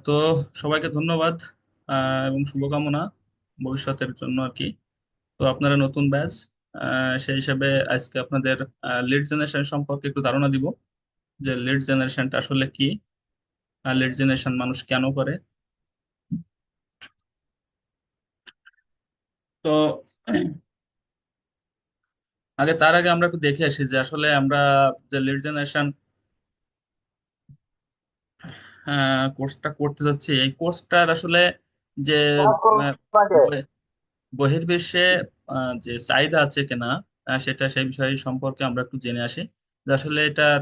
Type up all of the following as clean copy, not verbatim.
তো সবাইকে ধন্যবাদ এবং শুভকামনা ভবিষ্যতের জন্য আর কি। তো আপনারা নতুন ব্যাচ, সেই হিসাবে আজকে আপনাদের লিড জেনারেশন সম্পর্কে একটু ধারণা দিব যে লিড জেনারেশনটা আসলে কি, লিড জেনারেশন মানুষ কেন করে। তো তার আগে আমরা একটু দেখে আসি যে আসলে আমরা যে লিড জেনারেশন কোর্সটা করতে যাচ্ছি, এই কোর্সটার আসলে যে আহ, বহির্বিশ্বে যে চাহিদা আছে কিনা, সেটা সেই বিষয় সম্পর্কে আমরা একটু জেনে আসি যে আসলে এটার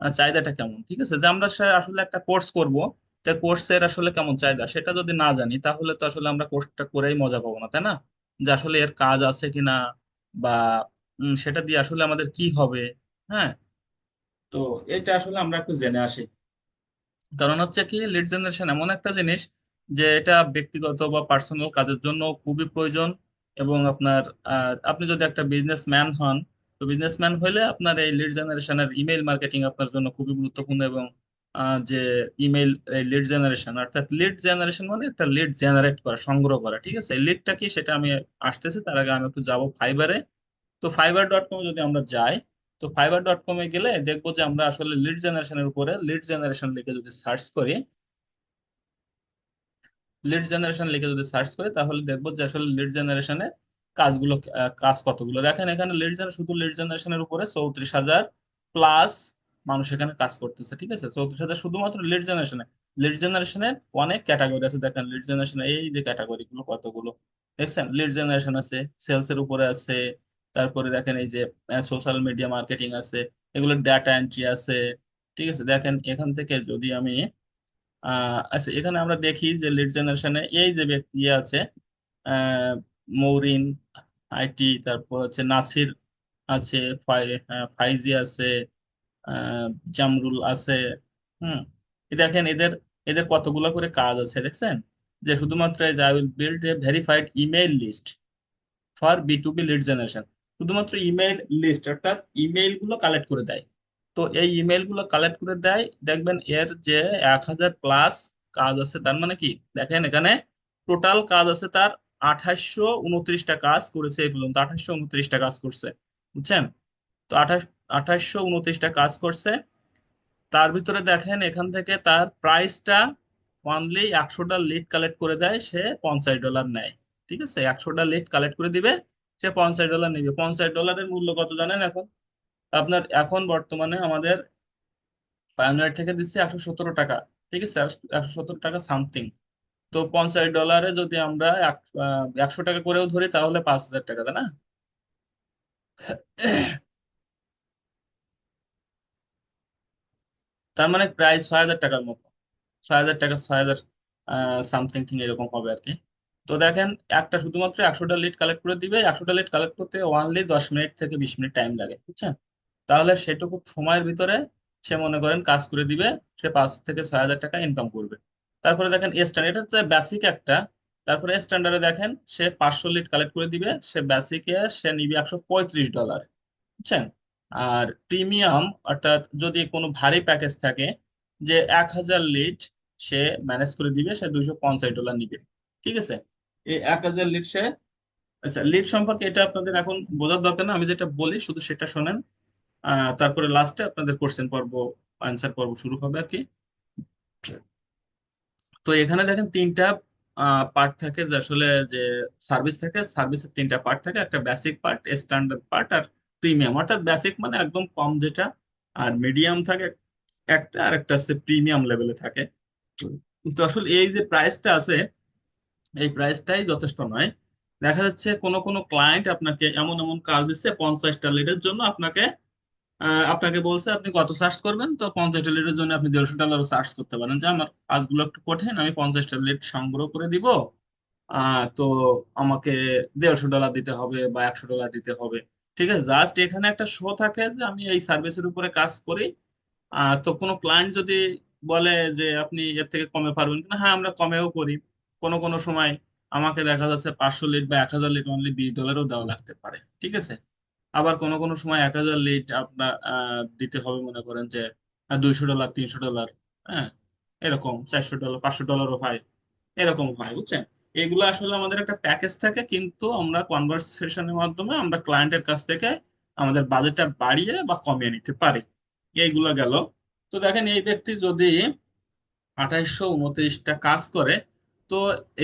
চাহিদাটা কেমন। ঠিক আছে, যে আমরা আসলে একটা কোর্স করব, তা কোর্সের আসলে কেমন চাহিদা সেটা যদি না জানি তাহলে তো আসলে আমরা কোর্সটা করেই মজা পাবো না, তাই না? যে আসলে এর কাজ আছে কিনা, বা সেটা দিয়ে আসলে আমাদের কি হবে। হ্যাঁ, তো এটা আসলে আমরা একটু জেনে আসি। কারণ হচ্ছে কি, লিড জেনারেশন এমন একটা জিনিস যে এটা ব্যক্তিগত বা পার্সোনাল কাজের জন্য খুবই প্রয়োজন। এবং আপনার আপনি যদি একটা বিজনেসম্যান হন, তো বিজনেসম্যান হলে আপনার এই লিড জেনারেশনের ইমেল মার্কেটিং আপনার জন্য খুবই গুরুত্বপূর্ণ। এবং যে ইমেল লিড জেনারেশন, অর্থাৎ লিড জেনারেশন মানে একটা লিড জেনারেট করা, সংগ্রহ করা। ঠিক আছে, লিডটা কি সেটা আমি আসতেছি, তার আগে আমি একটু যাবো ফাইবারে। তো fiverr.com যদি আমরা যাই, তো fiverr.com এ গেলে দেখবো যে আমরা আসলে লিড জেনারেশনের উপরে লিড জেনারেশন লিখে যদি সার্চ করি, তাহলে দেখবো যে আসলে লিড জেনারেশনের কাজগুলো, কাজ কতগুলো। দেখেন এখানে লিড জেনারেশন, শুধু লিড জেনারেশনের উপরে 34,000 প্লাস মানুষ এখানে কাজ করতেছে। ঠিক আছে, 34,000 শুধুমাত্র লিড জেনারেশনে। লিড জেনারেশনের অনেক ক্যাটাগরি আছে, দেখেন লিড জেনারেশন এই যে ক্যাটাগরি গুলো কতগুলো দেখছেন। লিড জেনারেশন আছে, সেলস এর উপরে আছে, তারপরে দেখেন এই যে সোশ্যাল মিডিয়া মার্কেটিং আছে, এগুলো ডেটা এন্ট্রি আছে। ঠিক আছে, দেখেন এখান থেকে যদি আমি আচ্ছা, এখানে আমরা দেখি যে লিড জেনারেশনে এই যে ব্যক্তি আছে, আহ, মৌরিন আইটি, তারপর হচ্ছে নাসির আছে, ফাইজি আছে, আহ, জামরুল আছে। হুম, দেখেন এদের এদের কতগুলো করে কাজ আছে দেখছেন। যে শুধুমাত্র I will build a verified email list for B to B lead generation, শুধুমাত্র ইমেইল লিস্ট, অর্থাৎ ইমেইল গুলো কালেক্ট করে দেয়। তো এই ইমেইল গুলো কালেক্ট করে দেয়, দেখবেন এর যে 1,000 প্লাস কাজ আছে। তার মানে কি, দেখেন এখানে টোটাল কাজ আছে তার 2829টা কাজ করেছে এই পর্যন্ত, 2829টা কাজ করছে, বুঝছেন? তো 2829টা কাজ করছে। তার ভিতরে দেখেন এখান থেকে তার প্রাইসটা অনলি 100টা লিড কালেক্ট করে দেয়, সে $50 নেয়। ঠিক আছে, 100টা লিড কালেক্ট করে দিবে, সে $50 নিবে। $50 মূল্য কত জানেন এখন? আপনার এখন বর্তমানে আমাদের পায়োনিয়ার থেকে দিচ্ছে 117 টাকা। ঠিক আছে, 117 টাকা সামথিং। তো $50 যদি আমরা 100 টাকা করেও ধরি তাহলে 5,000 টাকা, তাই না? তার মানে প্রায় 6,000 টাকার মতো, 6,000 টাকা, 6,000 সামথিং এরকম হবে আর কি। তো দেখেন একটা শুধুমাত্র 100টা লিড কালেক্ট করে দিবে, 100টা লিড কালেক্ট করতে অনলি 10 মিনিট থেকে 20 মিনিট টাইম লাগে, বুঝছেন? তাহলে সেটুকু সময়ের ভিতরে সে মনে করেন কাজ করে দিবে, সে 5 থেকে 6,000 টাকা ইনকাম করবে। তারপরে দেখেন স্ট্যান্ডার্ড, এটা হচ্ছে বেসিক একটা। তারপরে স্ট্যান্ডার্ডে দেখেন সে 500 লিড কালেক্ট করে দিবে, সে বেসিকে সে নিবে $135, বুঝছেন? আর প্রিমিয়াম, অর্থাৎ যদি কোনো ভারী প্যাকেজ থাকে, যে 1,000 লিড সে ম্যানেজ করে দিবে, সে $250 নিবে। ঠিক আছে, এই 1,000 লিড সে, আচ্ছা লিড সম্পর্কে এটা আপনাদের এখন বোঝার দরকার না, আমি যেটা বলি শুধু সেটা শোনেন। তারপরে লাস্টে আপনাদের কোশ্চেন পর্ব, আনসার পর্ব শুরু হবে আর কি। তো এখানে দেখেন তিনটা পার্ট থাকে, যে আসলে যে সার্ভিস থাকে, সার্ভিসের তিনটা পার্ট থাকে, একটা বেসিক পার্ট, স্ট্যান্ডার্ড পার্ট, আর প্রিমিয়াম। অর্থাৎ বেসিক মানে একদম কম যেটা, আর মিডিয়াম থাকে একটা, আর একটা আছে প্রিমিয়াম লেভেলে থাকে। তো আসলে এই যে প্রাইসটা আছে, এই প্রাইসটাই যথেষ্ট নয়। দেখা যাচ্ছে কোন কোন ক্লায়েন্ট আপনাকে এমন এমন কাজ দিচ্ছে 50টা লিডের জন্য, আপনাকে বলছে আপনি কত চার্জ করবেন। তো 50টা লিডের জন্য আপনি $150 চার্জ করতে পারেন, যে আমার কাজগুলো একটু কঠিন, আমি 50টা লিড সংগ্রহ করে দিব। তো আমাকে $150 দিতে হবে বা $100 দিতে হবে। ঠিক আছে, জাস্ট এখানে একটা শো থাকে যে আমি এই সার্ভিসের উপরে কাজ করি। তো কোনো ক্লায়েন্ট যদি বলে যে আপনি এর থেকে কমে পারবেন কিনা, হ্যাঁ আমরা কমেও করি। কোনো কোনো সময় আমাকে দেখা যাচ্ছে 500 লিড বা 1,000 লিড অনলি $20ও দেওয়া লাগতে পারে। ঠিক আছে, আবার কোনো কোনো সময় 1,000 লিড আপনার দিতে হবে মনে করেন যে $200, $300। হ্যাঁ, এরকম $400, $500 হয়, এরকম হয়, বুঝছেন? এগুলো আসলে আমাদের একটা প্যাকেজ থাকে, কিন্তু আমরা কনভারসেশনের মাধ্যমে আমরা ক্লায়েন্টের কাছ থেকে আমাদের বাজেটটা বাড়িয়ে বা কমিয়ে নিতে পারি। এইগুলো গেল। তো দেখেন, এই ব্যক্তি যদি 2829টা কাজ করে, তো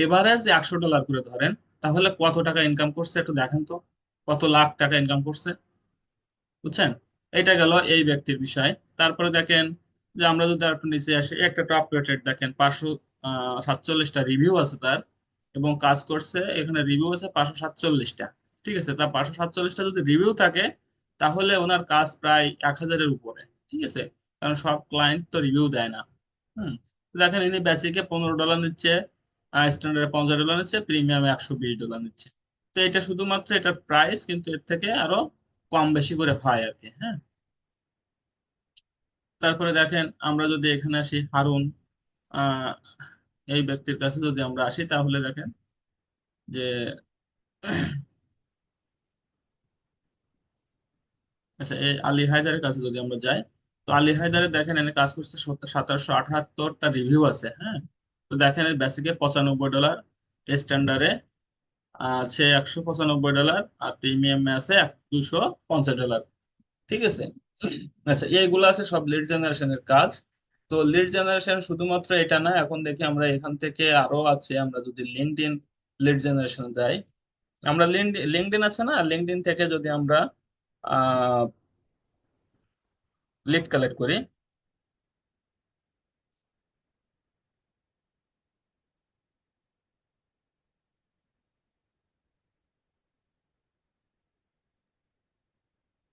এভারেজ $100 করে ধরেন, তাহলে কত টাকা ইনকাম করছে একটু দেখেন তো, কত লাখ টাকা ইনকাম করছে, বুঝছেন? এটা গেল এই ব্যক্তির বিষয়। তারপরে দেখেন যে আমরা যদি আর একটু নিচে আসি, একটা টপ রেটেড দেখেন, 547টা রিভিউ আছে তার, এবং কাজ করছে, এখানে রিভিউ আছে 547টা। ঠিক আছে, তা 547টা যদি রিভিউ থাকে, তাহলে ওনার কাজ প্রায় 1000-এর উপরে। ঠিক আছে, কারণ সব ক্লায়েন্ট তো রিভিউ দেয় না। হুম। তো দেখেন, ইনি বেসিকে $15 নিচ্ছে, স্ট্যান্ডার্ডে $50 নিচ্ছে, প্রিমিয়ামে $120 নিচ্ছে। তো এটা শুধুমাত্র এটার প্রাইস, কিন্তু এর থেকে আরো কম বেশি করে হয় আর কি। হ্যাঁ। তারপরে দেখেন, আমরা যদি এখানে আসি হারুন, আহ এই ব্যক্তির কাছে যদি আমরা আসি, তাহলে দেখেন যে আচ্ছা, এই আলী হায়দারের কাছে যদি আমরা যাই, তো আলী হায়দারে দেখেন এনে কাজ করছে 1778টা রিভিউ আছে। হ্যাঁ। তো দেখেন, এর বেসিকে $95, স্ট্যান্ডার্ডে আছে $195, আর প্রিমিয়ামে আছে $250। ঠিক আছে। আচ্ছা, এইগুলো আছে সব লিড জেনারেশনের কাজ। তো লিড জেনারেশন শুধুমাত্র এটা না, এখন দেখি আমরা এখান থেকে আরো আছে। আমরা যদি লিঙ্কডইন লিড জেনারেশন যাই, আমরা লিঙ্কডইন আছে না, লিঙ্কডইন থেকে যদি আমরা লিড কালেক্ট করি,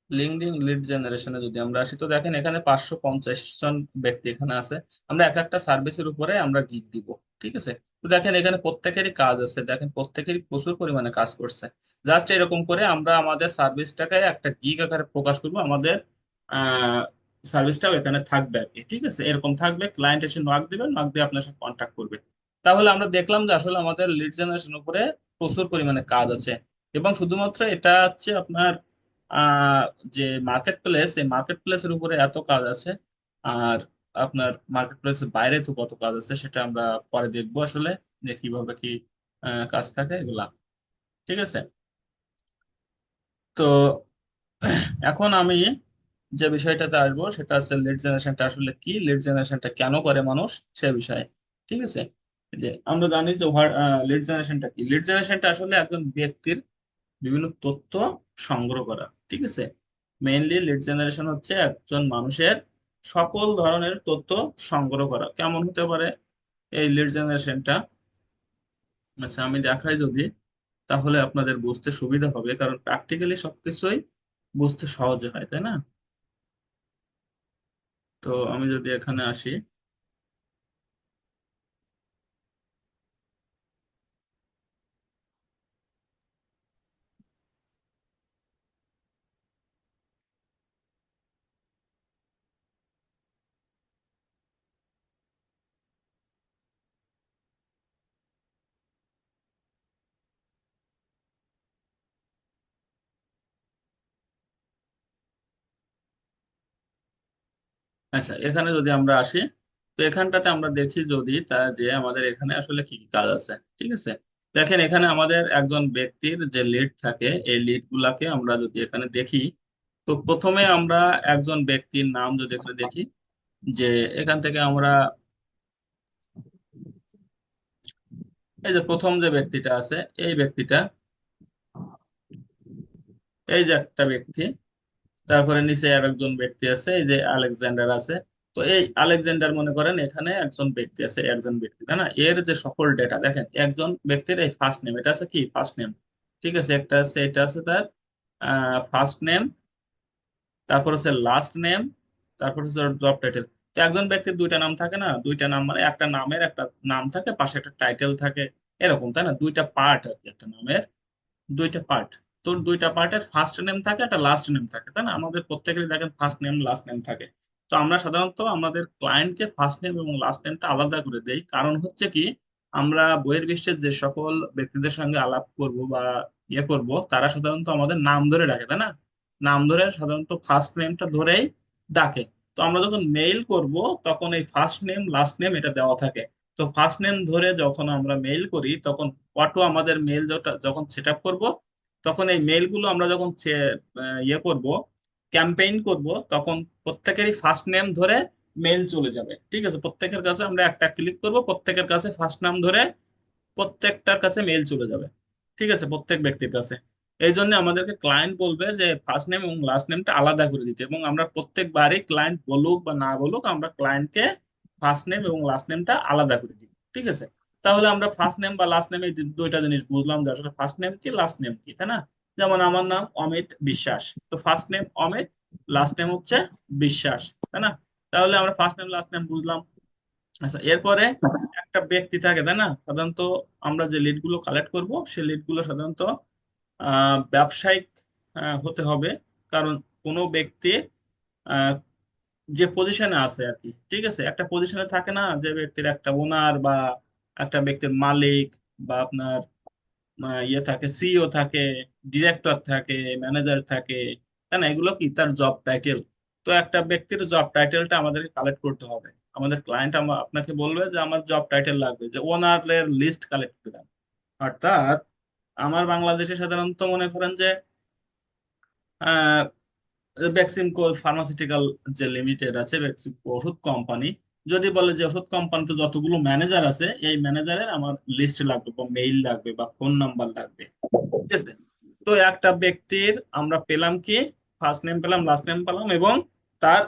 লিঙ্কডইন লিড জেনারেশনে যদি আমরা আসি, তো দেখেন এখানে 550 জন ব্যক্তি এখানে আছে। আমরা এক একটা সার্ভিসের উপরে আমরা গিগ দিব। ঠিক আছে। তো দেখেন, এখানে প্রত্যেকেরই কাজ আছে, দেখেন প্রত্যেকেরই প্রচুর পরিমাণে কাজ করছে। জাস্ট এরকম করে আমরা আমাদের সার্ভিসটাকে একটা গিগ আকারে প্রকাশ করবো, আমাদের আহ সার্ভিসটাও এখানে থাকবে আর কি। ঠিক আছে, এরকম থাকবে, ক্লায়েন্ট এসে নক দিবে, নক দিয়ে আপনার সাথে কন্ট্যাক্ট করবে। তাহলে আমরা দেখলাম যে আসলে আমাদের লিড জেনারেশন উপরে প্রচুর পরিমাণে কাজ আছে। এবং শুধুমাত্র এটা হচ্ছে আপনার আহ যে মার্কেট প্লেস, এই মার্কেট প্লেসের উপরে এত কাজ আছে। আর আপনার মার্কেট প্লেসের বাইরে তো কত কাজ আছে, সেটা আমরা পরে দেখবো আসলে, যে কিভাবে কি কাজ থাকে এগুলা। ঠিক আছে। তো এখন আমি যে বিষয়টাতে আসবো, সেটা হচ্ছে লিড জেনারেশনটা আসলে কি, লিড জেনারেশনটা কেন করে মানুষ, সে বিষয়ে। ঠিক আছে। যে আমরা জানি যে লিড জেনারেশনটা কি, লিড জেনারেশনটা আসলে একজন ব্যক্তির বিভিন্ন তথ্য সংগ্রহ করা। ঠিক আছে। মেইনলি লিড জেনারেশন হচ্ছে একজন মানুষের সকল ধরনের তথ্য সংগ্রহ করা। কেমন হতে পারে এই লিড জেনারেশনটা? আচ্ছা, আমি দেখাই যদি, তাহলে আপনাদের বুঝতে সুবিধা হবে, কারণ প্র্যাকটিক্যালি সবকিছুই বুঝতে সহজ হয়, তাই না? তো আমি যদি এখানে আসি, আচ্ছা এখানে যদি আমরা আসি, তো এখানটাতে আমরা দেখি যদি তা যে আমাদের এখানে আসলে কি কি কাজ আছে। ঠিক আছে। দেখেন, এখানে আমাদের একজন ব্যক্তির যে লিড থাকে, এই লিড গুলাকে আমরা যদি এখানে দেখি, তো প্রথমে আমরা একজন ব্যক্তির নাম যদি এখানে দেখি, যে এখান থেকে আমরা এই যে প্রথম যে ব্যক্তিটা আছে, এই ব্যক্তিটা, এই যে একটা ব্যক্তি, তারপরে নিচে আর একজন ব্যক্তি আছে, এই যে আলেকজান্ডার আছে। তো এই আলেকজান্ডার মনে করেন এখানে একজন ব্যক্তি আছে, একজন ব্যক্তি, তাই না? এর যে সকল ডেটা দেখেন, একজন ব্যক্তির এই ফার্স্ট নেম, এটা আছে কি ফার্স্ট নেম। ঠিক আছে, একটা আছে, এটা আছে তার ফার্স্ট নেম, তারপর হচ্ছে লাস্ট নেম, তারপর হচ্ছে জব টাইটেল। তো একজন ব্যক্তির দুইটা নাম থাকে না, দুইটা নাম মানে একটা নামের একটা নাম থাকে, পাশে একটা টাইটেল থাকে, এরকম, তাই না? দুইটা পার্ট আর কি একটা নামের, দুইটা পার্ট। তোর দুইটা পার্টের ফার্স্ট নেম থাকে, একটা লাস্ট নেম থাকে, তাই না? আমাদের প্রত্যেকেরই দেখেন ফার্স্ট নেম লাস্ট নেম থাকে। তো আমরা সাধারণত আমাদের ক্লায়েন্টকে ফার্স্ট নেম এবং লাস্ট নেমটা আলাদা করে দেই, কারণ হচ্ছে কি, আমরা বহির্বিশ্বের যে সকল ব্যক্তিদের সঙ্গে আলাপ করব বা ইয়ে করব, তারা সাধারণত আমাদের নাম ধরে ডাকে, তাই না? নাম ধরে সাধারণত ফার্স্ট নেমটা ধরেই ডাকে। তো আমরা যখন মেইল করব তখন এই ফার্স্ট নেম লাস্ট নেম এটা দেওয়া থাকে। তো ফার্স্ট নেম ধরে যখন আমরা মেইল করি তখন অটো আমাদের মেইল যখন সেট আপ করবো, তখন এই মেইলগুলো আমরা যখন ইয়ে করব, ক্যাম্পেইন করব, তখন প্রত্যেকেরই ফার্স্ট নেম ধরে মেইল চলে যাবে। ঠিক আছে, প্রত্যেকের কাছে আমরা একটা ক্লিক করব, প্রত্যেকের কাছে ফার্স্ট নাম ধরে প্রত্যেকটার কাছে মেইল চলে যাবে। ঠিক আছে, প্রত্যেক ব্যক্তির কাছে। এই জন্য আমাদেরকে ক্লায়েন্ট বলবে যে ফার্স্ট নেম এবং লাস্ট নেমটা আলাদা করে দিতে, এবং আমরা প্রত্যেকবারই ক্লায়েন্ট বলুক বা না বলুক আমরা ক্লায়েন্টকে ফার্স্ট নেম এবং লাস্ট নেমটা আলাদা করে দিই। ঠিক আছে, তাহলে আমরা ফার্স্ট নেম বা লাস্ট নেম এই দুইটা জিনিস বুঝলাম যে আসলে ফার্স্ট নেম কি লাস্ট নেম কি, তাই না? যেমন আমার নাম অমিত বিশ্বাস, তো first name Amit, last name হচ্ছে বিশ্বাস, তাই না? তাহলে আমরা ফার্স্ট নেম লাস্ট নেম বুঝলাম। আচ্ছা, এরপরে একটা ব্যক্তি থাকে, তাই না? সাধারণত আমরা যে লিড গুলো কালেক্ট করব সেই লিড গুলো সাধারণত ব্যবসায়িক হতে হবে। কারণ কোনো ব্যক্তি আহ, যে পজিশনে আছে আর কি, ঠিক আছে, একটা পজিশনে থাকে না যে ব্যক্তির একটা ওনার বা একটা ব্যক্তির মালিক বা আপনার ইয়ে থাকে, সিইও থাকে, ডিরেক্টর থাকে, ম্যানেজার থাকে, তাই না? এগুলো কি তার জব টাইটেল। তো একটা ব্যক্তির জব টাইটেলটা আমাদেরকে কালেক্ট করতে হবে। আমাদের ক্লায়েন্ট আপনাকে বলবে যে আমার জব টাইটেল লাগবে, যে ওনারের লিস্ট কালেক্ট করে দেন। অর্থাৎ আমার বাংলাদেশে সাধারণত মনে করেন যে বেক্সিমকো ফার্মাসিউটিক্যাল যে লিমিটেড আছে, বেক্সিমকো ওষুধ কোম্পানি, যদি বলে যে ওষুধ কোম্পানিতে যতগুলো ম্যানেজার আছে এই ম্যানেজারের আমার লিস্ট লাগবে বা মেইল লাগবে বা ফোন নাম্বার লাগবে। ঠিক আছে, তো একটা ব্যক্তির আমরা পেলাম কি, ফার্স্ট নেম পেলাম, লাস্ট নেম পেলাম, এবং তার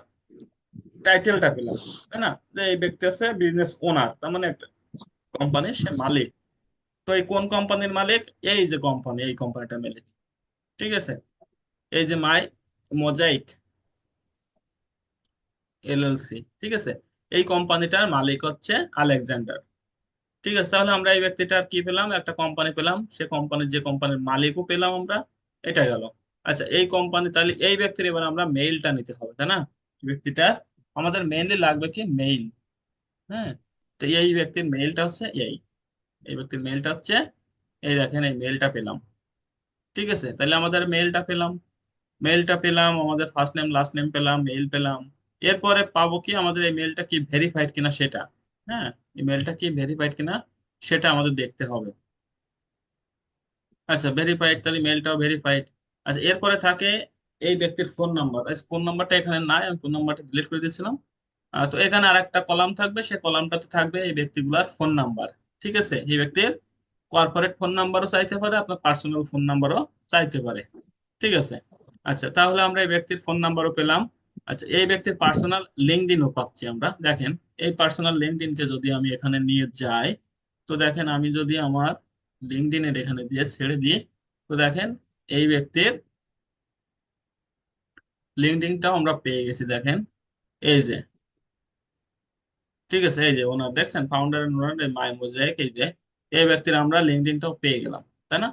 টাইটেলটা পেলাম, তাই না? যে এই ব্যক্তি আছে বিজনেস ওনার, তার মানে একটা কোম্পানির সে মালিক। তো এই কোন কোম্পানির মালিক? এই যে কোম্পানি, এই কোম্পানিটার মালিক। ঠিক আছে, এই যে মোজাইক এলএলসি। ঠিক আছে, এই কোম্পানিটার মালিক হচ্ছে আলেকজান্ডার। ঠিক আছে, তাহলে আমরা এই ব্যক্তিটার কি পেলাম, একটা কোম্পানি পেলাম, সে কোম্পানির যে কোম্পানির মালিকও পেলাম আমরা। এটা গেল। আচ্ছা, এই কোম্পানি, তাহলে এই ব্যক্তির এবার আমরা মেইলটা নিতে হবে, তাই না? এই ব্যক্তিটার আমাদের মেইনলি লাগবে কি, মেইল। হ্যাঁ, তো এই ব্যক্তির মেইলটা হচ্ছে এই, এই ব্যক্তির মেইলটা হচ্ছে এই, দেখেন এই মেইলটা পেলাম। ঠিক আছে, তাহলে আমাদের মেইলটা পেলাম, মেইলটা পেলাম, আমাদের ফার্স্ট নেম লাস্ট নেম পেলাম, মেইল পেলাম। এরপরে পাবো কি, আমাদের এই মেইলটা কি ভেরিফাইড কিনা সেটা। হ্যাঁ, এই মেইলটা কি ভেরিফাইড কিনা সেটা আমাদের দেখতে হবে। আচ্ছা, ভেরিফাইড, তাহলে মেইলটাও ভেরিফাইড। আচ্ছা, এরপরে থাকে এই ব্যক্তির ফোন নাম্বার। আচ্ছা, ফোন নাম্বারটা এখানে নাই, আমি ফোন নাম্বারটা ডিলিট করে দিয়েছিলাম। তো এখানে আর একটা কলাম থাকবে, সেই কলামটাতে থাকবে এই ব্যক্তিগুলার ফোন নাম্বার। ঠিক আছে, এই ব্যক্তির কর্পোরেট ফোন নাম্বারও চাইতে পারে, আপনার পার্সোনাল ফোন নাম্বারও চাইতে পারে। ঠিক আছে, আচ্ছা, তাহলে আমরা এই ব্যক্তির ফোন নাম্বারও পেলাম। আচ্ছা, এই ব্যক্তির পার্সোনাল লিঙ্কডইনও পাচ্ছি আমরা, দেখেন। এই পার্সোনাল লিঙ্কডইনকে যদি আমি এখানে নিয়ে যাই, তো দেখেন আমি যদি আমার লিঙ্কডইনের এখানে দিয়ে ছেড়ে দিই, তো দেখেন এই ব্যক্তির লিঙ্কডইনটাও আমরা পেয়ে গেছি, দেখেন এই যে। ঠিক আছে, এই যে ওনার দেখছেন, founder and owner my mosaic, এই যে এই ব্যক্তির আমরা লিঙ্কডইনটাও পেয়ে গেলাম, তাই না?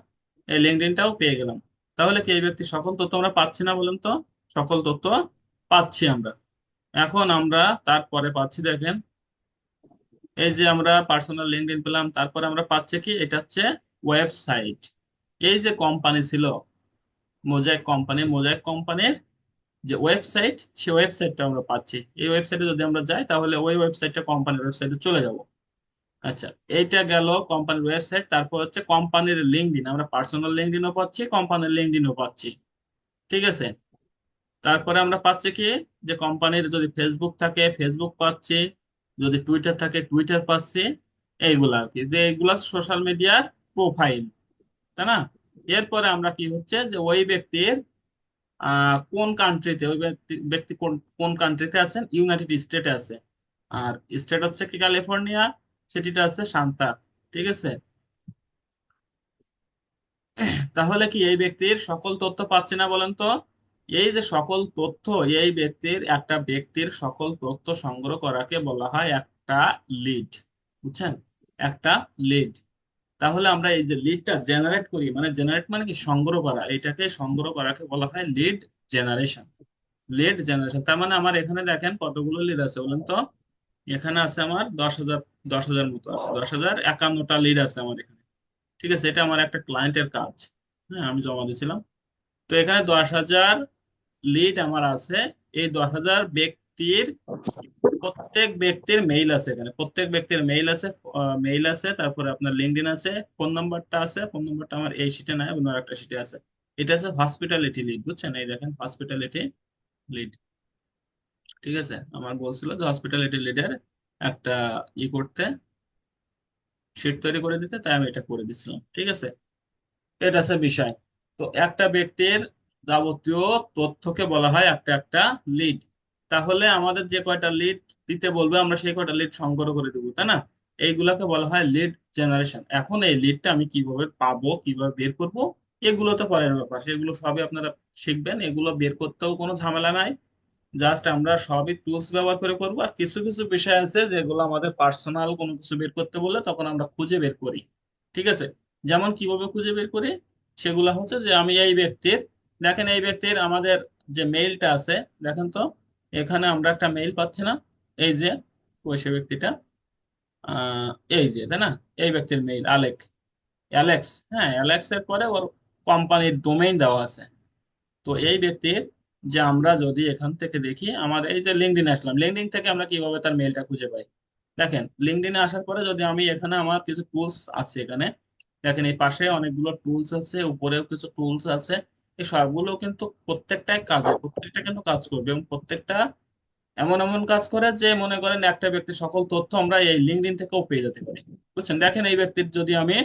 এই লিঙ্কডইনটাও পেয়ে গেলাম। তাহলে কি এই ব্যক্তির সকল তথ্য আমরা পাচ্ছি না বলেন তো? সকল তথ্য পাচ্ছি আমরা। এখন আমরা তারপরে পাচ্ছি, দেখেন এই যে আমরা পার্সোনাল লিঙ্কডইন পেলাম, তারপরে আমরা পাচ্ছি কি, এটা হচ্ছে ওয়েবসাইট। এই যে কোম্পানি ছিল মোজাইক কোম্পানি, মোজাইক কোম্পানির যে ওয়েবসাইট, সেই ওয়েবসাইটটা আমরা পাচ্ছি। এই ওয়েবসাইটে যদি আমরা যাই তাহলে ওই ওয়েবসাইটটা কোম্পানির ওয়েবসাইটে চলে যাব। আচ্ছা, এইটা গেল কোম্পানির ওয়েবসাইট। তারপর হচ্ছে কোম্পানির লিঙ্কডইন, আমরা পার্সোনাল লিঙ্কডইনও পাচ্ছি, কোম্পানির লিঙ্কডইনও পাচ্ছি। ঠিক আছে, তারপরে আমরা পাচ্ছি কি, যে কোম্পানির যদি ফেসবুক থাকে ফেসবুক পাচ্ছি, যদি টুইটার থাকে টুইটার পাচ্ছি। এইগুলা আর কি, যে এগুলা সোশ্যাল মিডিয়ার প্রোফাইল, তাই না? এরপরে আমরা কি হচ্ছে, যে ওই ব্যক্তির কোন কান্ট্রিতে, ওই ব্যক্তি ব্যক্তি কোন কোন কান্ট্রিতে আছেন, ইউনাইটেড স্টেটে আছে। আর স্টেট হচ্ছে কি ক্যালিফোর্নিয়া, সিটিটা হচ্ছে সান্তা। ঠিক আছে, তাহলে কি এই ব্যক্তির সকল তথ্য পাচ্ছি না বলেন তো? এই যে সকল তথ্য, এই ব্যক্তির, একটা ব্যক্তির সকল তথ্য সংগ্রহ করাকে বলা হয় একটা লিড। বুঝছেন, একটা লিড। তাহলে আমরা এই যে লিডটা জেনারেট করি, মানে জেনারেট মানে কি, সংগ্রহ করা, এটাকে সংগ্রহ করাকে বলা হয় লিড জেনারেশন। লিড জেনারেশন, তার মানে আমার এখানে দেখেন কতগুলো লিড আছে বলেন তো? এখানে আছে আমার 10,000, 10,000 মতো আছে, 10,051টা লিড আছে আমার এখানে। ঠিক আছে, এটা আমার একটা ক্লায়েন্টের কাজ। হ্যাঁ, আমি জমা দিয়েছিলাম। তো এখানে 10,000 লিড আমার আছে। এই 10,000 ব্যক্তির মেইল আছে, এখানে প্রত্যেক ব্যক্তির মেইল আছে, তারপরে আপনার লিঙ্কডইন আছে, ফোন নাম্বারটা আছে। ফোন নাম্বারটা আমার এই শিটে নাই, অন্য একটা শিটে আছে। এটা আছে হসপিটালিটি লিড, বুঝছেন? এই দেখেন হসপিটালিটি লিড। ঠিক আছে, আমার বলছিল যে হসপিটালিটি লিডের একটা করতে, শিট তৈরি করে দিতে, তাই আমি এটা করে দিছিলাম। ঠিক আছে, এটা আছে বিষয়। তো একটা ব্যক্তির যাবতীয় তথ্যকে বলা হয় একটা একটা লিড। তাহলে আমাদের যে কয়টা লিড দিতে বলবে আমরা সেই কয়টা লিড সংগ্রহ করে দেবো, তাই না? এইগুলাকে বলা হয় লিড জেনারেশন। এখন এই লিডটা আমি কিভাবে পাবো, কিভাবে বের করব, এগুলো তো পরের ব্যাপার, সেগুলো সবই আপনারা শিখবেন। এগুলো বের করতেও কোনো ঝামেলা নাই, জাস্ট আমরা সবই টুলস ব্যবহার করে করবো। আর কিছু কিছু বিষয় আছে যেগুলো আমাদের পার্সোনাল কোনো কিছু বের করতে বললে তখন আমরা খুঁজে বের করি। ঠিক আছে, যেমন কিভাবে খুঁজে বের করি, সেগুলো হচ্ছে যে আমি এই ব্যক্তির, দেখেন এই ব্যক্তির আমাদের যে মেইলটা আছে, দেখেন তো এখানে আমরা একটা মেইল পাচ্ছি না? এই যে ওই সে ব্যক্তিটা, আহ এই যে, তাই না? এই ব্যক্তির মেইল অ্যালেক্স। হ্যাঁ, অ্যালেক্স এর পরে ওর কোম্পানির ডোমেইন দেওয়া আছে। তো এই ব্যক্তির, যে আমরা যদি এখান থেকে দেখি, আমার এই যে লিঙ্কডইনে আসলাম, লিঙ্কডইন থেকে আমরা কিভাবে তার মেলটা খুঁজে পাই? দেখেন লিঙ্কডইনে আসার পরে যদি আমি এখানে, আমার কিছু টুলস আছে এখানে, দেখেন এই পাশে অনেকগুলো টুলস আছে, উপরেও কিছু টুলস আছে। এই সবগুলো কিন্তু প্রত্যেকটা কিন্তু কাজ করবে, এবং প্রত্যেকটা এমন এমন কাজ করে যে মনে করেন একটা ব্যক্তির সকল তথ্য আমরা এই লিঙ্কডইন থেকেও পেয়ে যেতে পারি। বুঝছেন? দেখেন এই ব্যক্তির যদি আমি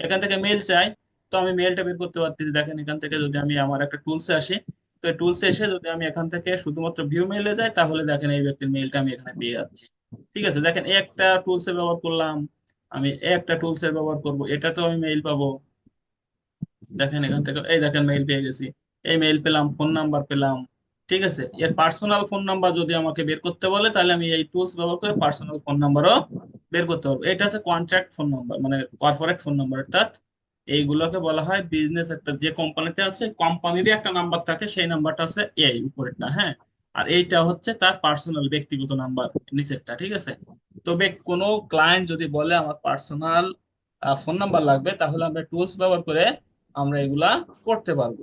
এখান থেকে মেল চাই, তো আমি মেলটা বের করতে পারতেছি। দেখেন এখান থেকে যদি আমি আমার একটা টুলসে আসি, তো এই টুলসে এসে যদি আমি এখান থেকে শুধুমাত্র ভিউ মেইলে যাই, তাহলে দেখেন এই ব্যক্তির মেইলটা আমি এখানে পেয়ে যাচ্ছি। ঠিক আছে, দেখেন এই একটা টুলসে ব্যবহার করলাম, আমি এই একটা টুলসের ব্যবহার করব, এটা তো আমি মেইল পাবো। দেখেন এখান থেকে এই দেখেন মেইল পেয়ে গেছি, এই মেইল পেলাম, ফোন নাম্বার পেলাম। ঠিক আছে, এর পার্সোনাল ফোন নাম্বার যদি আমাকে বের করতে বলে, তাহলে আমি এই টুলস ব্যবহার করে পার্সোনাল ফোন নাম্বারও বের করতে পারবো। এটা হচ্ছে কন্ট্রাক্ট ফোন নাম্বার, মানে কর্পোরেট ফোন নাম্বার। অর্থাৎ এইগুলোকে বলা হয় বিজনেস, একটা যে কোম্পানিতে আছে কোম্পানিরই একটা নাম্বার থাকে, সেই নাম্বারটা আছে এই উপরেরটা। হ্যাঁ, আর এইটা হচ্ছে তার পার্সোনাল ব্যক্তিগত নাম্বার, নিচেরটা। ঠিক আছে, তো কোনো ক্লায়েন্ট যদি বলে আমার পার্সোনাল ফোন নাম্বার লাগবে, তাহলে আমরা টুলস ব্যবহার করে আমরা এগুলা করতে পারবো।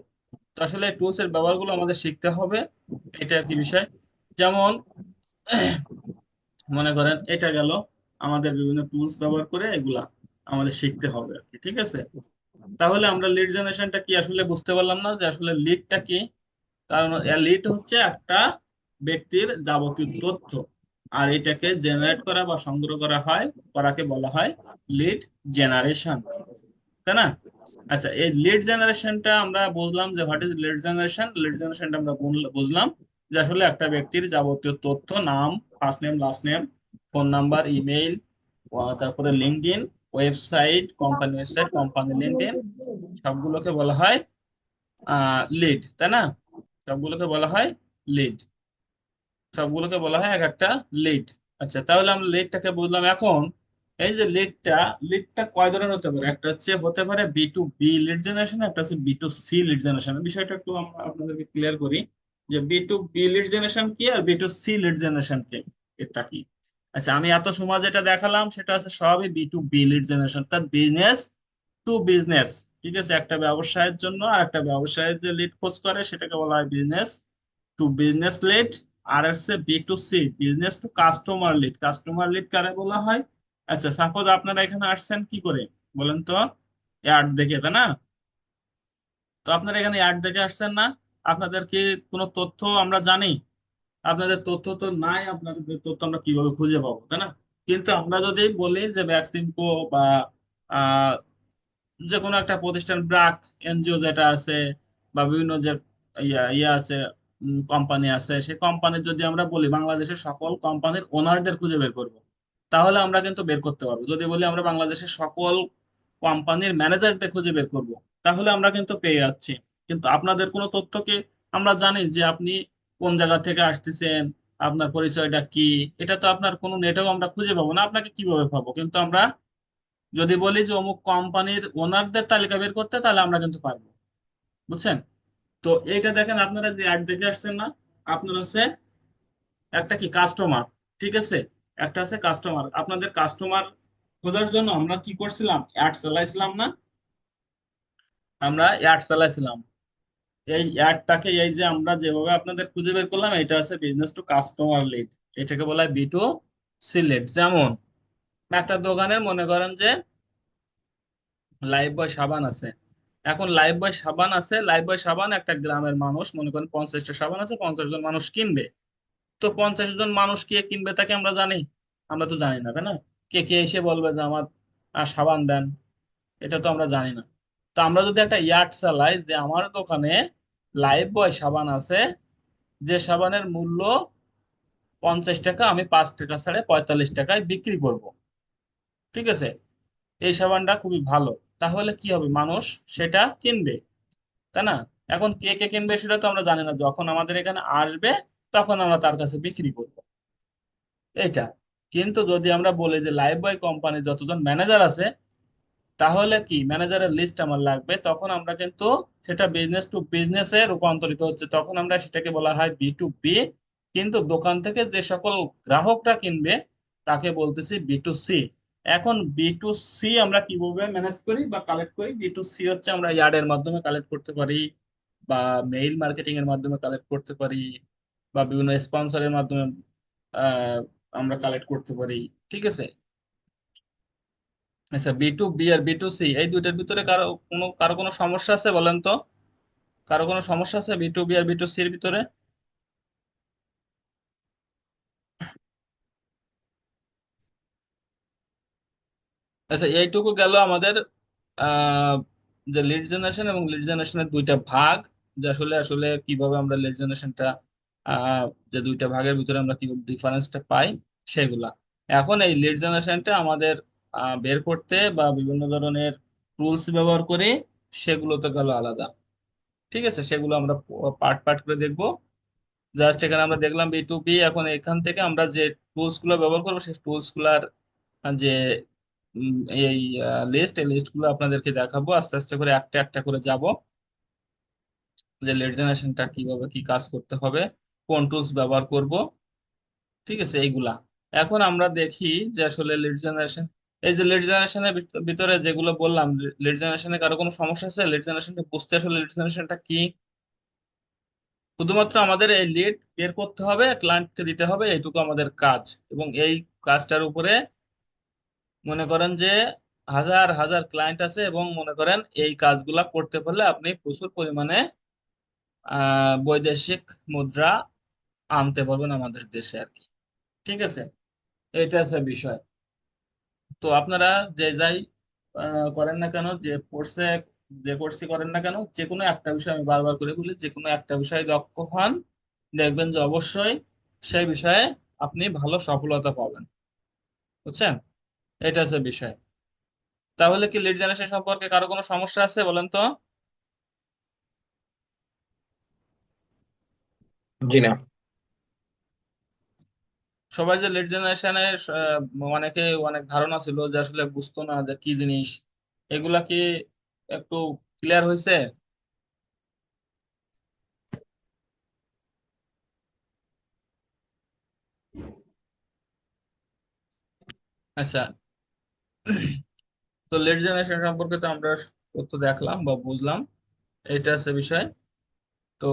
তো আসলে টুলস এর ব্যবহারগুলো আমাদের শিখতে হবে, এটা আর কি বিষয়। যেমন মনে করেন এটা গেল, আমাদের বিভিন্ন টুলস ব্যবহার করে এগুলা আমাদের শিখতে হবে আর কি। ঠিক আছে, তাহলে আমরা লিড জেনারেশনটা কি আসলে বুঝতে পারলাম না, যে আসলে লিডটা কি। কারণ লিড হচ্ছে একটা ব্যক্তির যাবতীয় তথ্য, আর এটাকে জেনারেট করা বা সংগ্রহ করা হয়, করাকে বলা হয় লিড জেনারেশন, তাই না? আচ্ছা, এই লিড জেনারেশনটা আমরা বুঝলাম যে what is lead generation. Lead জেনারেশনটা আমরা বুঝলাম যে আসলে একটা ব্যক্তির যাবতীয় তথ্য, নাম, first name, last name, phone number, email, তারপরে লিঙ্কডইন, ওয়েবসাইট, কোম্পানি লিঙ্কডইন, সবগুলোকে বলা হয় লিড, তাই না? সবগুলোকে বলা হয় লিড, সবগুলোকে বলা হয় এক একটা লিড। আচ্ছা, তাহলে আমরা লিডটাকে বুঝলাম। এখন এই যে লিডটা কয় ধরনের হতে পারে? একটা হচ্ছে হতে পারে বি লিড জেনারেশন, একটা হচ্ছে B2C লিড জেনারেশন। বিষয়টা একটু আমরা আপনাদেরকে ক্লিয়ার করি যে B2B লিড জেনারেশন কি আর B2C লিড জেনারেশন কি, এটা কি। আচ্ছা, আমি এত সময় যেটা দেখালাম সেটা আছে সবই B2B লিড জেনারেশন, অর্থাৎ বিজনেস টু বিজনেস। ঠিক আছে, একটা ব্যবসায়ের জন্য আর একটা ব্যবসায়ের যে লিড খোঁজ করে সেটাকে বলা হয় বিজনেস টু বিজনেস লিড। আর হচ্ছে B2C, business to customer lead. Customer lead কারে বলা হয়? আচ্ছা, সাপোজ আপনারা এখানে আসছেন কি করে বলেন তো? অ্যাড দেখে, তাই না? তো আপনারা এখানে অ্যাড দেখে আসছেন না? আপনাদের কি কোনো তথ্য আমরা জানি? আপনাদের তথ্য তো নাই, আপনাদের তথ্য আমরা কিভাবে খুঁজে পাবো, তাই না? কিন্তু আমরা যদি বলি যে ভ্যাকসিনকো বা আহ যে কোনো একটা প্রতিষ্ঠান, ব্র্যাক এনজিও যেটা আছে, বা বিভিন্ন যে ইয়া আছে, কোম্পানি আছে, সেই কোম্পানির যদি আমরা বলি বাংলাদেশের সকল কোম্পানির ওনারদের খুঁজে বের করব, তাহলে আমরা কিন্তু বের করতে পারবো। যদি বলি আমরা বাংলাদেশের সকল কোম্পানির ম্যানেজারদের খুঁজে বের করব, তাহলে আমরা কিন্তু পেয়ে যাচ্ছি। কিন্তু আপনাদের কোনো তথ্যকে আমরা জানি যে আপনি কোন জায়গা থেকে আসতেছেন, আপনার পরিচয়টা কি, এটা তো আপনার কোনো নেটেও আমরা খুঁজে পাবো না। আপনাকে কিভাবে পাবো? কিন্তু আমরা যদি বলি যে অমুক কোম্পানির ওনারদের তালিকা বের করতে, তাহলে আমরা কিন্তু পারবো। বুঝছেন? তো এইটা দেখেন, আপনারা যে অ্যাড দেখে আসছেন না, আপনার হচ্ছে একটা কি কাস্টমার। ঠিক আছে, একটা আছে কাস্টমার। আপনাদের কাস্টমার খোঁজার জন্য আমরা কি করছিলাম? অ্যাড চালাইছিলাম না? আমরা অ্যাড চালাইছিলাম। এই অ্যাডটাকে এই যে আমরা যেভাবে আপনাদের খুঁজে বের করলাম, এটা আছে বিজনেস টু কাস্টমার লিড। এটাকে বলা হয় বি টু সি লিড। যেমন একটা দোকানের মনে করেন যে লাইফ বয় সাবান আছে। এখন লাইফ বয় সাবান আছে, লাইফ বয় সাবান একটা গ্রামের মানুষ মনে করেন 50টা সাবান আছে, 50 জন মানুষ কিনবে। তো 50 জন মানুষ কে কিনবে তাকে আমরা জানি? আমরা তো জানি না, তাই না? কে কে এসে বলবে যে আমার সাবান দেন, এটা তো আমরা জানি না। তো আমরা যদি একটা ইয়ার্ড চালাই যে আমার দোকানে লাইফ বয় সাবান আছে, যে সাবানের মূল্য 50 টাকা, আমি 5 টাকা ছাড়ে 45 টাকায় বিক্রি করব, ঠিক আছে? এই সাবানটা খুবই ভালো। তাহলে কি হবে, মানুষ সেটা কিনবে, তাই না? এখন কে কে কিনবে সেটা তো আমরা জানি না, যখন আমাদের এখানে আসবে তখন আমরা তার কাছে বিক্রি করব, এইটা। কিন্তু যদি আমরা বলি যে লাইফ বয় কোম্পানি যতজন ম্যানেজার আছে, তাহলে কি ম্যানেজারের লিস্ট আমার লাগবে, তখন আমরা কিন্তু সেটা বিজনেস টু বিজনেসে রূপান্তরিত হচ্ছে, তখন আমরা সেটাকে বলা হয় বি টু বি। কিন্তু দোকান থেকে যে সকল গ্রাহকরা কিনবে তাকে বলতেছি বি টু সি। এখন বি টু সি আমরা কিভাবে ম্যানেজ করি বা কালেক্ট করি? বি টু সি হচ্ছে আমরা ইয়ার্ডের মাধ্যমে কালেক্ট করতে পারি, বা মেইল মার্কেটিং এর মাধ্যমে কালেক্ট করতে পারি, বা বিভিন্ন স্পন্সরের মাধ্যমে আহ, আমরা কালেক্ট করতে পারি, ঠিক আছে? আচ্ছা, B to B R B two C এই দুইটার ভিতরে কারো কোনো সমস্যা আছে বলেন তো? কারো কোনো সমস্যা আছে B to B R B two C এর ভিতরে? আচ্ছা, এইটুকু গেল আমাদের আহ যে লিড জেনারেশন এবং লিড জেনারেশনের দুইটা ভাগ, যে আসলে আসলে কিভাবে আমরা লিড জেনারেশনটা আহ যে দুইটা ভাগের ভিতরে আমরা কিভাবে ডিফারেন্সটা পাই সেগুলা। এখন এই লিড জেনারেশনটা আমাদের বের করতে বা বিভিন্ন ধরনের টুলস ব্যবহার করে, সেগুলো তো গেল আলাদা, ঠিক আছে? সেগুলো আমরা পার্ট পার্ট করে দেখবো। জাস্ট এখানে আমরা দেখলাম বি টু বি। এখন এখান থেকে আমরা যে টুলস গুলো ব্যবহার করবো সেই টুলস গুলার যে উম, এই এই লিস্ট গুলো আপনাদেরকে দেখাবো আস্তে আস্তে করে, একটা একটা করে যাব, যে লিড জেনারেশনটা কিভাবে কি কাজ করতে হবে, কোন টুলস ব্যবহার করব, ঠিক আছে? এইগুলা। এখন আমরা দেখি যে আসলে লিড জেনারেশন, এই যে লিড জেনারেশনের ভিতরে যেগুলো বললাম, লিড জেনারেশনে কারো কোনো সমস্যা আছে লিড জেনারেশনটা বুঝতে? আসলে লিড জেনারেশনটা কি? শুধুমাত্র আমাদের এই লিড বের করতে হবে, ক্লায়েন্টকে দিতে হবে, এইটুকু আমাদের কাজ। এবং এই কাজটার উপরে মনে করেন যে হাজার হাজার ক্লায়েন্ট আছে, এবং মনে করেন এই কাজগুলা করতে পারলে আপনি প্রচুর পরিমাণে বৈদেশিক মুদ্রা আনতে পারবেন আমাদের দেশে আর কি, ঠিক আছে? এটা হচ্ছে বিষয়। তো আপনারা যে যাই করেন না কেন, যে কোর্সে যে কোর্সই করেন না কেন, যে কোনো একটা বিষয়, আমি বারবার করে বলি, যে কোনো একটা বিষয়ে দক্ষ হন, দেখবেন যে অবশ্যই সেই বিষয়ে আপনি ভালো সফলতা পাবেন, বুঝছেন? এটা হচ্ছে বিষয়। তাহলে কি লিড জেনারেশন সম্পর্কে কারো কোনো সমস্যা আছে বলেন তো? জি না। সবাই যে লিড জেনারেশনের অনেকে অনেক ধারণা ছিল যে আসলে বুঝতো না যে কি জিনিস, এগুলা কি একটু ক্লিয়ার হয়েছে? আচ্ছা, তো লিড জেনারেশন সম্পর্কে তো আমরা তথ্য দেখলাম বা বুঝলাম, এটা হচ্ছে বিষয়। তো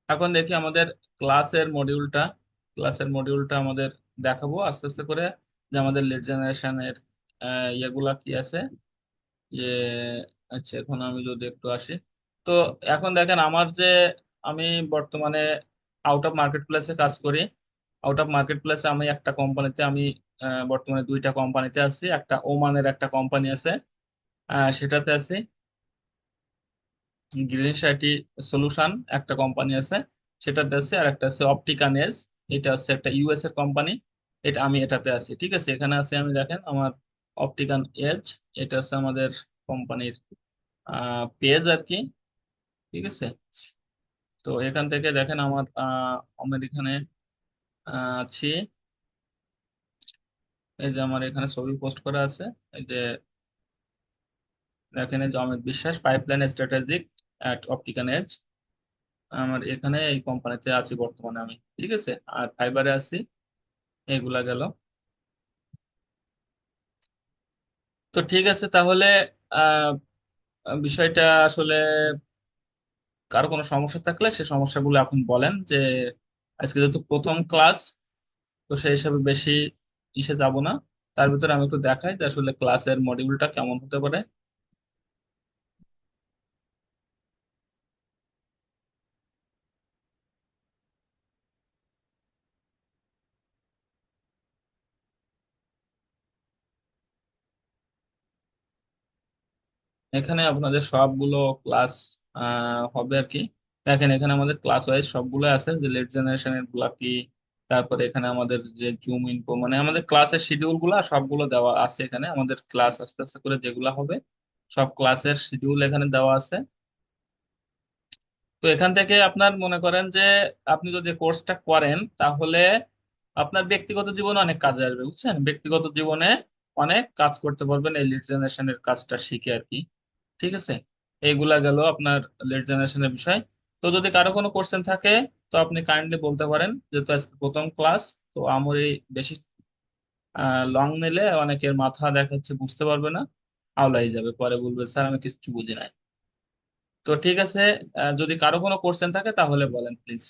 এখন দেখি আমাদের ক্লাসের মডিউলটা আমাদের দেখাবো আস্তে আস্তে করে, যে আমাদের লিড জেনারেশনের ইয়েগুলা কি আছে, যে আচ্ছা, এখন আমি যদি একটু আসি, তো এখন দেখেন আমার যে আমি বর্তমানে আউট অফ মার্কেট প্লেসে কাজ করি। আউট অফ মার্কেট প্লেসে আমি একটা কোম্পানিতে, আমি বর্তমানে দুইটা কোম্পানিতে আছি। একটা ওমানের একটা কোম্পানি আছে, সেটাতে আছি। গ্রিন সাইটি সলিউশন একটা কোম্পানি আছে, সেটাতে আছে। আর একটা আছে অপটিকান এজ, এটা হচ্ছে একটা ইউএস এর কোম্পানি। এটা আমি এটাতে আছি, ঠিক আছে? এখানে আছে, আমি দেখেন আমার অপটিকান এজ, এটা হচ্ছে আমাদের কোম্পানির পেজ আর কি, ঠিক আছে? তো এখান থেকে দেখেন আমার আমার এখানে আছি, এই যে আমার এখানে ছবি পোস্ট করা আছে, এই যে দেখেন, এই যে অমিত বিশ্বাস, পাইপলাইন স্ট্র্যাটেজিক অ্যাট অপটিকান এজ। আমার এখানে এই কোম্পানিতে আছি বর্তমানে আমি, ঠিক আছে? আর ফাইবারে আছি। এগুলা গেল। তো ঠিক আছে তাহলে, বিষয়টা আসলে কারো কোনো সমস্যা থাকলে সে সমস্যাগুলো এখন বলেন যে আজকে যেহেতু প্রথম ক্লাস, তো সেই হিসাবে বেশি ইসে যাব না। তার ভিতরে আমি একটু দেখাই যে আসলে ক্লাসের মডিউলটা কেমন হতে পারে। এখানে আপনাদের সবগুলো ক্লাস হবে আর কি। দেখেন এখানে আমাদের ক্লাস ওয়াইজ সবগুলো আছে, যে লেট জেনারেশনের গুলা কি, তারপরে এখানে আমাদের যে জুম ইনফো, মানে আমাদের ক্লাসের শিডিউল গুলা সবগুলো দেওয়া আছে এখানে। আমাদের ক্লাস আস্তে আস্তে করে যেগুলা হবে সব ক্লাসের শিডিউল এখানে দেওয়া আছে। তো এখান থেকে আপনার মনে করেন যে আপনি যদি কোর্সটা করেন তাহলে আপনার ব্যক্তিগত জীবনে অনেক কাজে আসবে, বুঝছেন? ব্যক্তিগত জীবনে অনেক কাজ করতে পারবেন এই লিড জেনারেশনের কাজটা শিখে আর কি। ঠিক আছে, এইগুলা গেল আপনার লিড জেনারেশনের বিষয়। তো যদি কারো কোনো কোশ্চেন থাকে তো আপনি কাইন্ডলি বলতে পারেন, যেহেতু আজকে প্রথম ক্লাস। তো আমার এই বেশি লং নিলে অনেকের মাথা দেখাচ্ছে বুঝতে পারবে না, আওলাই যাবে, পরে বলবে স্যার আমি কিছু বুঝি নাই। তো ঠিক আছে, যদি কারো কোনো কোশ্চেন থাকে তাহলে বলেন প্লিজ।